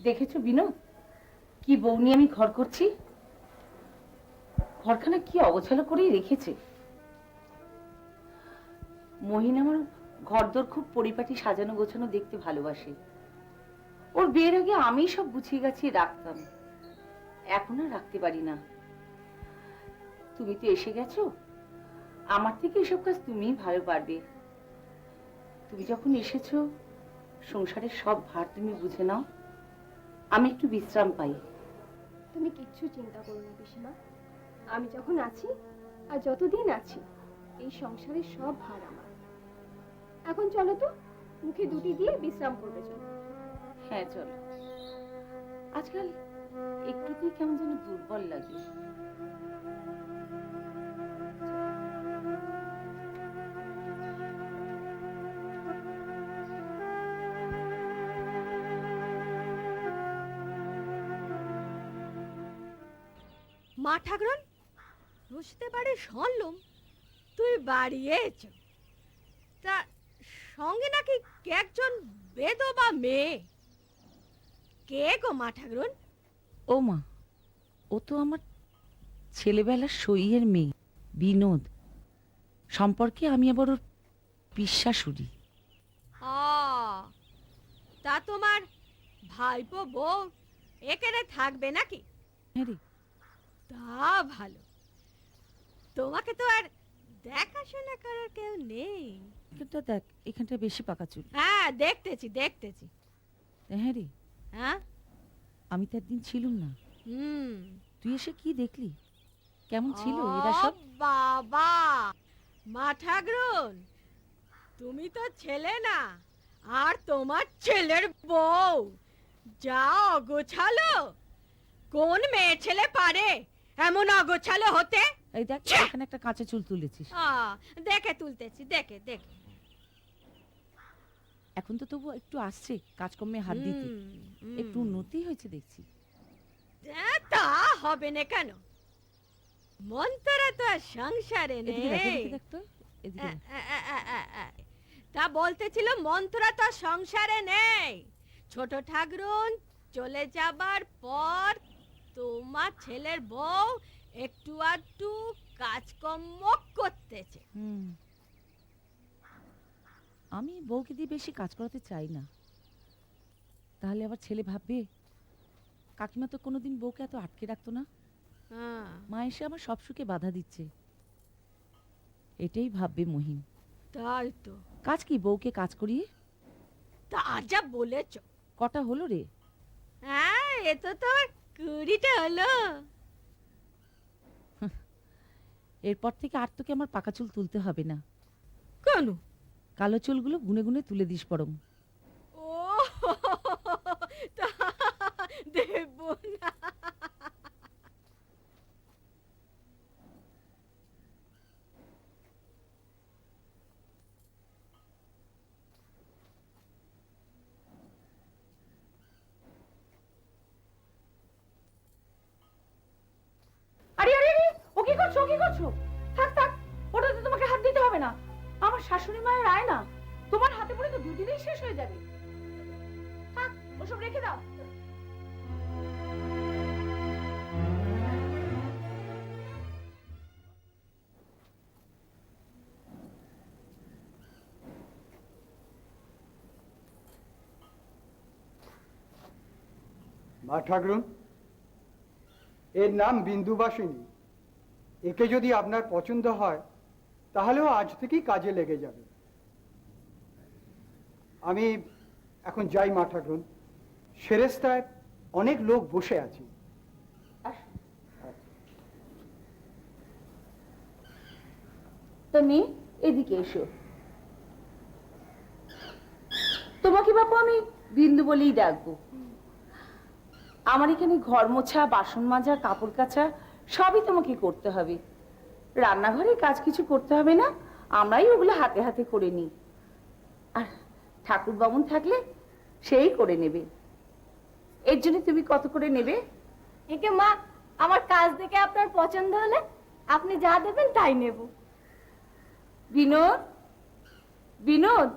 দেখেছো বিনোদ, কি বউ নিয়ে আমি ঘর করছি। ঘরখানা কি অগোছালো করেই রেখেছে। মহিন আমার ঘরদোর খুব পরিপাটি সাজানো গোছানো দেখতে ভালোবাসে। ওর বিয়ের আগে আমি সব গুছিয়ে গাছিয়ে রাখতাম, এখন আর রাখতে পারি না। তুমি তো এসে গেছো, আমার থেকে এসব কাজ তুমিই ভালো পারবে। তুমি যখন এসেছো, সংসারের সব ভার তুমি বুঝে নাও, আমি একটু বিশ্রাম পাই। তুমি কিচ্ছু চিন্তা করো না পিসিমা, আমি যখন আছি আর যতদিন আছি এই সংসারের সব ভার আমার। এখন চলো তো, মুখে দুটি দিয়ে বিশ্রাম করবে। চলো। হ্যাঁ চলো। আজকাল একটুতেই কেমন যেন দুর্বল লাগে। মা ঠাকরুন, বুঝতে পারে শুনলুম তুই বাড়ি এসেছ, তা সঙ্গে নাকি একজন বেদবা মেয়ে। কে গো মা ঠাকরুন? ও মা, ও তো আমার ছেলেবেলার সইয়ের মেয়ে বিনোদ। সম্পর্কে আমি আবার ওর পিসশাশুড়ি। তা তোমার ভাইপো বউ এখানে থাকবে নাকি? হ্যাঁ রে। তা ভালো, তোমাকে তো আর দেখাশোনা করার কেউ নেই। এখানটা দেখ, এখানটা বেশি পাকা চুল। হ্যাঁ দেখতেছি দেখতেছি। হ্যাঁ রে, হ্যাঁ আমি তো একদিন ছিলুম না। হুম, তুই এসে কি দেখলি? কেমন ছিল এরা সব? বাবা মা ঠাকরুন, তুমি তো ছেলে না, আর তোমার ছেলের বউ যা অগোছালো। কোন মেয়ে ছেলে পারে এমন অগোছালো হতে? এই দেখ, এখানে একটা কাঁচা চুল তুলেছিস। দেখে তুলতেছি, দেখে দেখে। এখন তো তবু একটু আসছে কাজকর্মে হাত দিতে, একটু উন্নতি হয়েছে দেখছি। তা হবে না কেন? মন্তরা তো আর সংসারে এদিকে দেখ, নেই। এদিকে দেখ তো, এদিকে দেখ। তা বলতেছিল মন্ত্রা তো সংসারে নেই। ছোট ঠাকরুন চলে যাবার পর তোমার ছেলের বউ একটু আধটু কাজকর্ম করতেছে। আমি বউকে দিয়ে বেশি কাজ করাতে চাই না, তাহলে আবার ছেলে ভাববে। কাকিমা তো কোনোদিন বউকে এত আটকে রাখতো না। মা এসে আমার সব সুখে বাধা দিচ্ছে, এটাই ভাববে মহিন। তাই তো। কাজ কি বউকে কাজ করিয়ে? তা যা বলেছ। কটা হলো রে? হ্যাঁ, এ তো তোর 20টা হলো। এরপর থেকে আর তোকে আমার পাকা চুল তুলতে হবে না। কেন? কালো চুলগুলো গুনে গুনে তুলে দিস বরং। ও তা দেব না। আরে আরে আরে, ও কি করছো, ও কি করছো? থাক থাক, ওটাতে তোমাকে হাত দিতে হবে না। আমার শাশুড়ি মায়ের আয়না, তোমার হাতে পড়ে তো দুদিনেই শেষ হয়ে যাবে। থাক, ওসব রেখে দাও। মা ঠাকরুন, এর নাম বিন্দুবাসিনী। একে যদি আপনার পছন্দ হয় তাহলেও আজ থেকেই কাজে লেগে যাবে। আমি এখন যাই মা ঠাকরুন, সেরেস্তায় অনেক লোক বসে আছে। তুমি এদিকে এসো। তোমাকে বাপু আমি বিন্দু বলেই ডাকবো। আমার এখানে ঘর মোছা, বাসন মাজা, কাপড় কাচা সবই তোমাকে করতে হবে। রান্নাঘরের কাজ কিছু করতে হবে না, আমরাই ওগুলো হাতে হাতে করে নিই। আর ঠাকুর বামুন থাকলে সেই করে নেবে। এর জন্য তুমি কত করে নেবে? একে মা, আমার কাজ দেখে আপনার পছন্দ হলে আপনি যা দেবেন তাই নেব। বিনোদ, বিনোদ,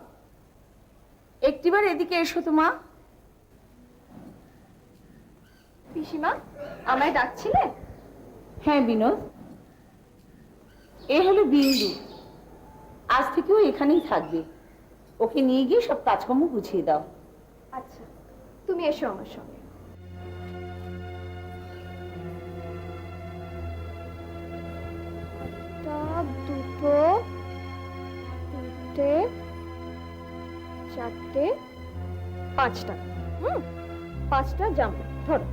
একটিবার এদিকে এসো তো মা। পিসিমা, আমায় ডাকছিলে? হ্যাঁ বিনোদ, এ হলো বিন্দু। আজ থেকেও এখানেই থাকবে। ওকে নিয়ে গিয়ে সব কাজকর্ম গুছিয়ে দাও। আচ্ছা, তুমি এসো আমার সঙ্গে। একটা, দুটো, তিনটে, চারটে, পাঁচটা। পাঁচটা জামা ধরো।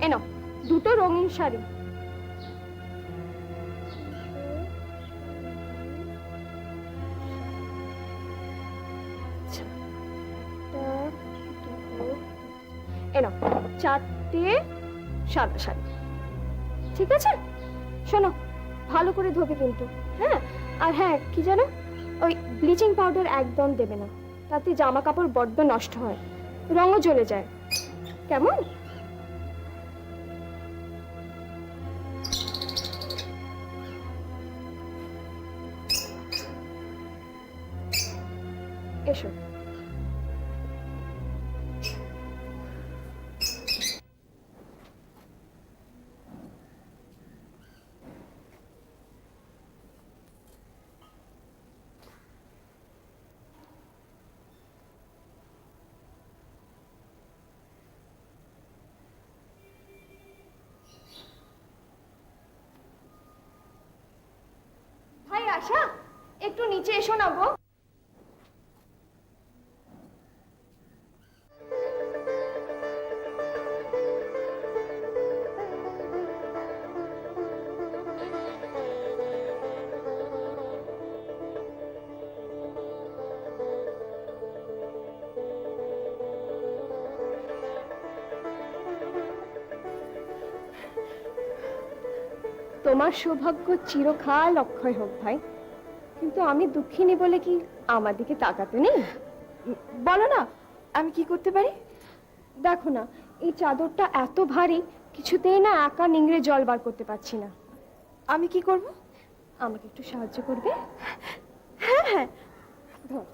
এনো দুটো রঙিন শাড়ি। এনো চারটে সাদা শাড়ি। ঠিক আছে, শোনো, ভালো করে ধোবে কিন্তু। হ্যাঁ, আর হ্যাঁ কি জানো, ওই ব্লিচিং পাউডার একদম দেবে না, তাতে জামা কাপড় বড্ড নষ্ট হয়, রঙও জ্বলে যায়। কেমন? এসো। ভাই আশা, একটু নিচে এসো না গো। তোমার সৌভাগ্য চিরকাল অক্ষয় হোক ভাই, কিন্তু আমি দুঃখিনী বলে কি আমার দিকে তাকাতে নেই? বলো না, আমি কি করতে পারি? দেখো না, এই চাদরটা এত ভারী, কিছুতেই না একা নিংড়ে জল বার করতে পারছি না। আমি কি করব? আমাকে একটু সাহায্য করবে? হ্যাঁ হ্যাঁ, ধর।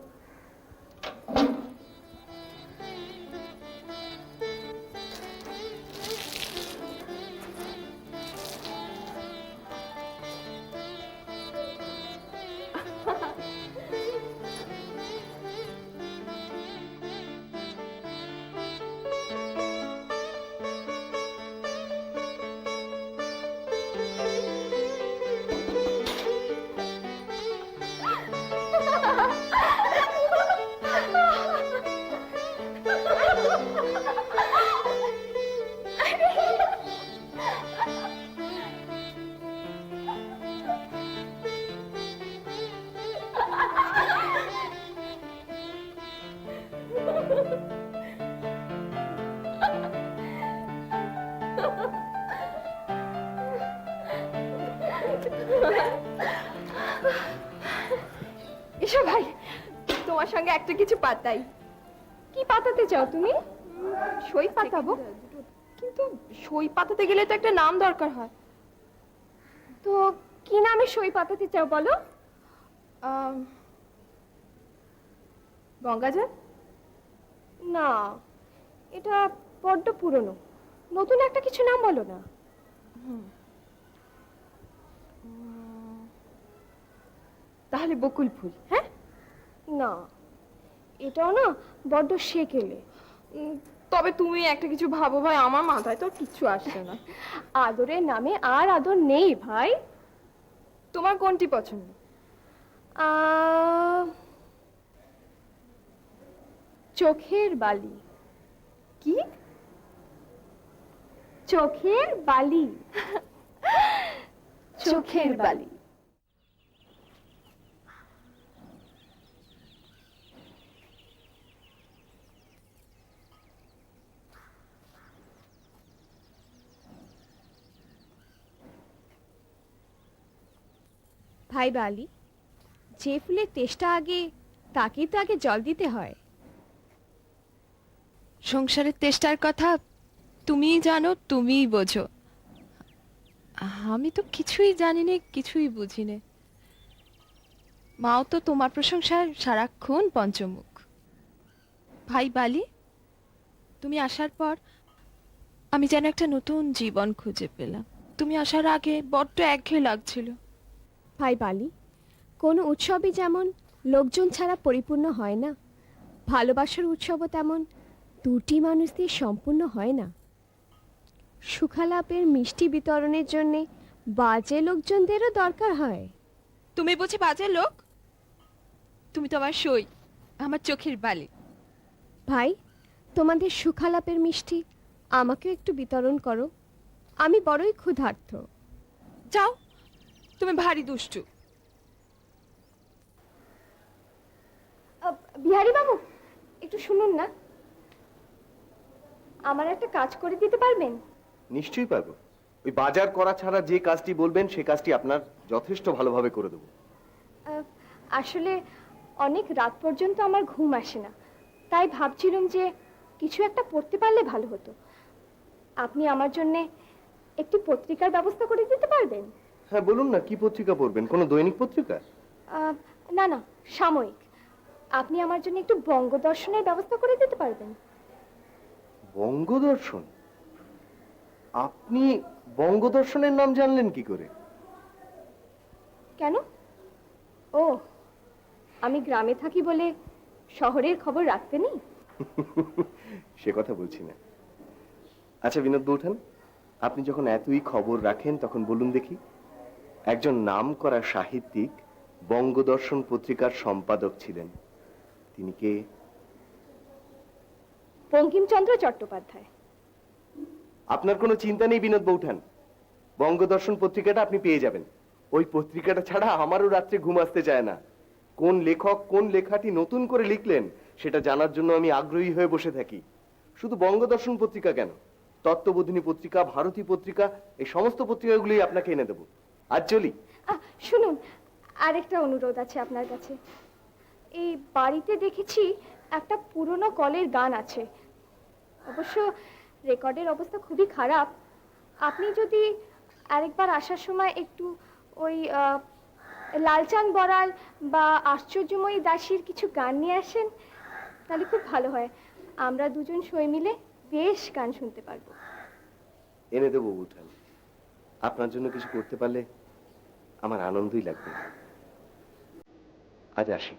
এসো ভাই, তোমার সঙ্গে একটা কিছু পাতাই। কি পাতাতে চাও তুমি? সই পাতাবো, কিন্তু সই পাতাতে গেলে তো একটা নাম দরকার হয়। তো কি নামে সই পাতাতে চাও বলো? গঙ্গাজল? না, এটা বড্ড পুরনো, নতুন একটা কিছু নাম বলো না। তাহলে বকুল ফুল? হ্যাঁ, না, এটাও না বড্ড সেকেলে। তবে তুমি একটা কিছু ভাবো ভাই, আমার মাথায় তো কিচ্ছু আসছে না। আদরের নামে আর আদর নেই ভাই। তোমার কোনটি পছন্দ? চোখের বালি। কি? চোখের বালি। চোখের বালি। ভাই বালি, যে ফুলের তেষ্টা আগে তাকেই তো আগে জল দিতে হয়। সংসারের তেষ্টার কথা তুমিই জানো, তুমিই বোঝো। আমি তো কিছুই জানি না, কিছুই বুঝি না। মাও তো তোমার প্রশংসায় সারাক্ষণ পঞ্চমুখ। ভাই বালি, তুমি আসার পর আমি যেন একটা নতুন জীবন খুঁজে পেলাম। তুমি আসার আগে বড্ড একঘেয়ে লাগছিল। ভাই বালি, কোনো উৎসবই যেমন লোকজন ছাড়া পরিপূর্ণ হয় না, ভালোবাসার উৎসবও তেমন দুটি মানুষ দিয়ে সম্পূর্ণ হয় না। সুখালাপের মিষ্টি বিতরণের জন্যে বাজে লোকজনদেরও দরকার হয়। তুমি বুঝি বাজে লোক? তুমি তো আমার সই, আমার চোখের বালি। ভাই, তোমাদের সুখালাপের মিষ্টি আমাকেও একটু বিতরণ করো, আমি বড়ই ক্ষুধার্ত। যাও, তুমি ভারী দুষ্টু। বিহারী বাবু, একটু শুনুন না, আমার একটা কাজ করে দিতে পারবেন? নিশ্চয়ই পারবো। ওই বাজার করা ছাড়া যে কাজটি বলবেন সে কাজটি আপনার যথেষ্ট ভালোভাবে করে দেবো। আসলে অনেক রাত পর্যন্ত আমার ঘুম আসে না, তাই ভাবছিলাম যে কিছু একটা পড়তে পারলে ভালো হতো। আপনি আমার জন্য একটি পত্রিকার ব্যবস্থা করে দিতে পারবেন? হ্যাঁ বলুন না, কি পত্রিকা পড়বেন? কোনো দৈনিক পত্রিকা? না না, সাময়িক। আপনি আমার জন্য একটু বঙ্গদর্শনের ব্যবস্থা করে দিতে পারবেন? বঙ্গদর্শন? আপনি বঙ্গদর্শনের নাম জানলেন কি করে? কেন? ও, আমি গ্রামে থাকি বলে শহরের খবর রাখতে নেই? সে কথা বলছি না। আচ্ছা বিনোদ বৌঠান, আপনি যখন এতই খবর রাখেন তখন বলুন দেখি, একজন নামকরা সাহিত্যিক বঙ্গদর্শন পত্রিকার সম্পাদক ছিলেন, তিনি কে? বঙ্কিমচন্দ্র চট্টোপাধ্যায়। আপনার কোনো চিন্তা নেই বিনোদ বৌঠান, বঙ্গদর্শন পত্রিকাটা আপনি পেয়ে যাবেন। ওই পত্রিকাটা ছাড়া আমারও রাত্রে ঘুম আসতে চায় না। কোন লেখক কোন লেখাটি নতুন করে লিখলেন সেটা জানার জন্য আমি আগ্রহী হয়ে বসে থাকি। শুধু বঙ্গদর্শন পত্রিকা কেন, তত্ত্ববোধিনী পত্রিকা, ভারতী পত্রিকা, এই সমস্ত পত্রিকাগুলি আপনাকে এনে দেবো। আজ চলি। শুনুন, আরেকটা অনুরোধ আছে আপনার কাছে। এই বাড়িতে দেখেছি একটা পুরনো কলের গান আছে, অবশ্য রেকর্ডের অবস্থা খুবই খারাপ। আপনি যদি আরেকবার আসার সময় একটু ওই লালচাঁদ বড়াল বা আশ্চর্যময়ী দাসীর কিছু গান নিয়ে আসেন তাহলে খুব ভালো হয়। আমরা দুজন সই মিলে বেশ গান শুনতে পারবো। এনে দেবো বৌঠান, আপনার জন্য কিছু করতে পারলে আমার আনন্দই লাগবে। আজ আসি।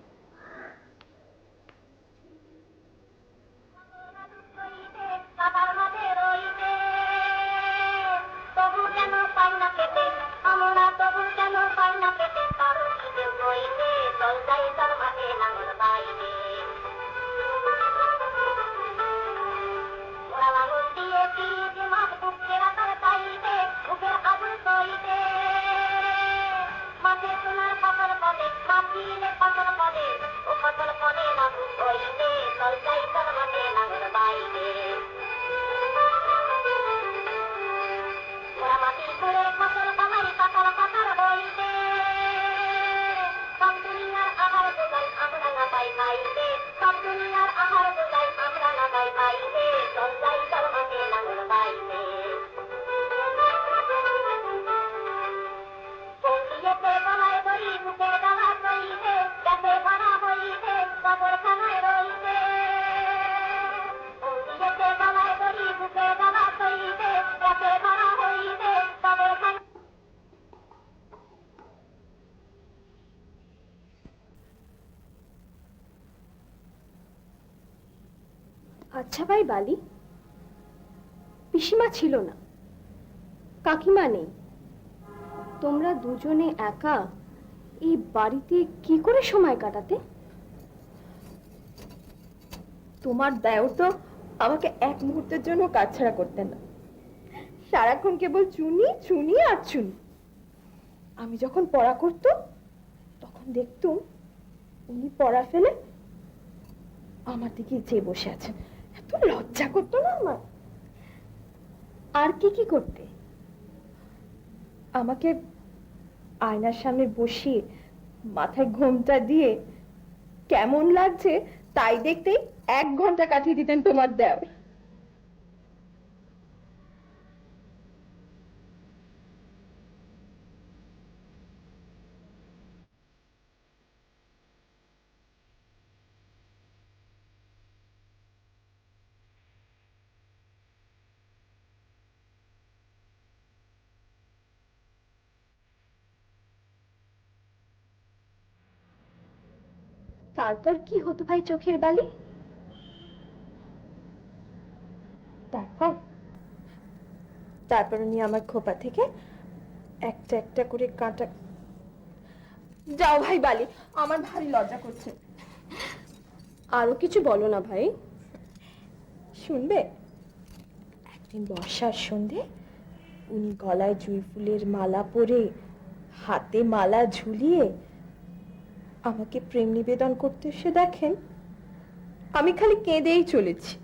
আচ্ছা ভাই বালি, পিসিমা ছিল না, কাকিমা নেই, তোমরা দুজনে একা এই বাড়িতে কি করে সময় কাটাতে? তোমার দেওর তো আমাকে এক মুহূর্তের জন্য কাজ ছাড়া করতেন না, সারাক্ষণ কেবল চুনি চুনি আর চুনি। আমি যখন পড়া করতো তখন দেখতুম উনি পড়া ফেলে আমার দিকে চেয়ে বসে আছেন। এত লজ্জা করতো না আমার। আর কি কি করতে? আমাকে আয়নার সামনে বসিয়ে মাথায় ঘোমটা দিয়ে কেমন লাগছে তাই দেখতেই 1 ঘন্টা কাটিয়ে দিতেন তোমার দেওর। তারপর কি হতো ভাই চোখের বালি? তারপর তারপর উনি আমার খোপা থেকে একটা একটা করে কাঁটা। যাও ভাই বালি, আমার ভারী লজ্জা করছে। আরো কিছু বলো না ভাই। শুনবে? একদিন বর্ষার সন্ধে উনি গলায় জুঁই ফুলের মালা পরে, হাতে মালা ঝুলিয়ে আমাকে প্রেম নিবেদন করতে এসে দেখেন আমি খালি কেঁদেই চলেছি।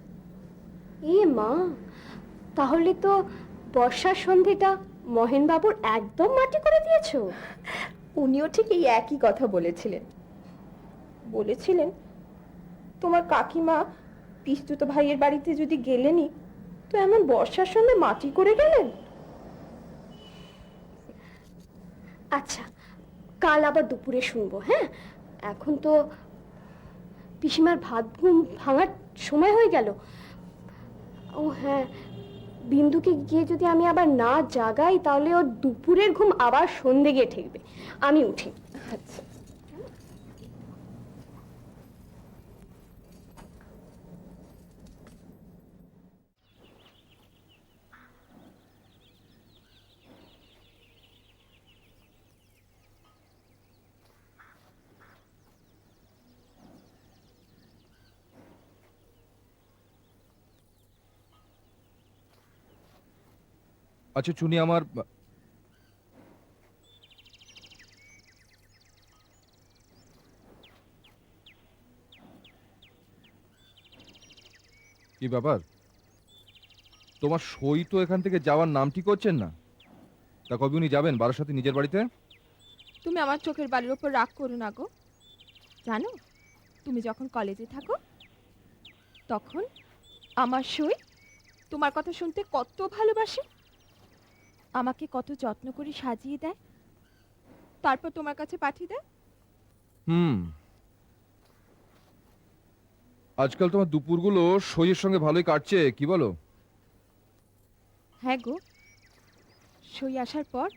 এ মা, তাহলে তো বর্ষার সন্ধেটা মহেন বাবুর একদম মাটি করে দিয়েছো। উনিও ঠিক এই একই কথা বলেছিলেন। বলেছিলেন তোমার কাকিমা পিস্তুত ভাইয়ের বাড়িতে যদি গেলেনই তো এমন বর্ষার সঙ্গে মাটি করে গেলেন। আচ্ছা, কাল আবার দুপুরে শুনবো, হ্যাঁ? এখন তো পিসিমার ভাত ঘুম ভাঙার সময় হয়ে গেল। ও হ্যাঁ, বিন্দুকে গিয়ে যদি আমি আবার না জাগাই তাহলে ওর দুপুরের ঘুম আবার সন্ধে গিয়ে ঠেকবে। আমি উঠি। আচ্ছা। আচ্ছা চুনি, আমার কি ব্যাপার? তোমার সই তো এখান থেকে যাওয়ার নামটি করছেন না। তা কবে উনি যাবেন বারাসাতে নিজের বাড়িতে? তুমি আমার চোখের বালির ওপর রাগ করো না গো। জানো, তুমি যখন কলেজে থাকো তখন আমার সই তোমার কথা শুনতে কত ভালোবাসে, আমাকে কত যত্ন করে সাজিয়ে দেয়, তারপর তোমার কাছে পাঠিয়ে দেয়। আজকাল তোমার দুপুরগুলো সইয়ের সঙ্গে ভালোই কাটছে, কি বলো? হ্যাঁ গো, সই আসার পর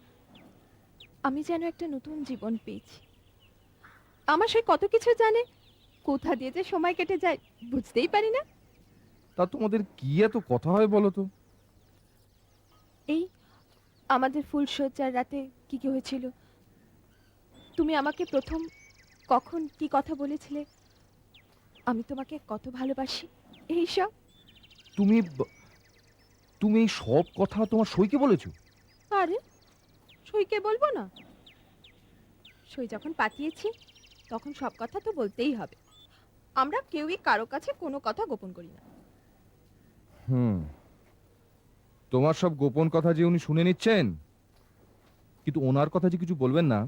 আমি যেন একটা নতুন জীবন পেয়েছি। আমার সই কত কিছু জানে, কোথা দিয়ে যে সময় কেটে যায় বুঝতেই পারি না। তা তোমাদের কি এত কথা হয় বলো তো? এই আমাদের ফুলশয্যার রাতে কি কি হয়েছিল, তুমি আমাকে প্রথম কখন কি কথা বলেছিলে, আমি তোমাকে কত ভালোবাসি, এইসব। তুমি তুমি এই সব কথা তোমার সইকে বলেছো? আরে সইকে বলবো না? সই যখন পাঠিয়েছি তখন সব কথা তো বলতেই হবে। আমরা কেউই কারো কাছে কোনো কথা গোপন করি না। তোমার সব গোপন কথা যে উনি শুনে নিচ্ছেন, কিন্তু ওনার কথা যে কিছু বলবেন না,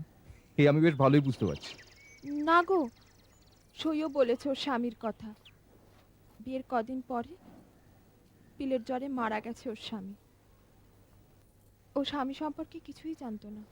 এই আমি বেশ ভালোই বুঝতে পারছি। না গো, সইও বলেছে ওর স্বামীর কথা। বিয়ের কদিন পরে পিলের জ্বরে মারা গেছে ওর স্বামী। ও স্বামী সম্পর্কে কিছুই জানতো না।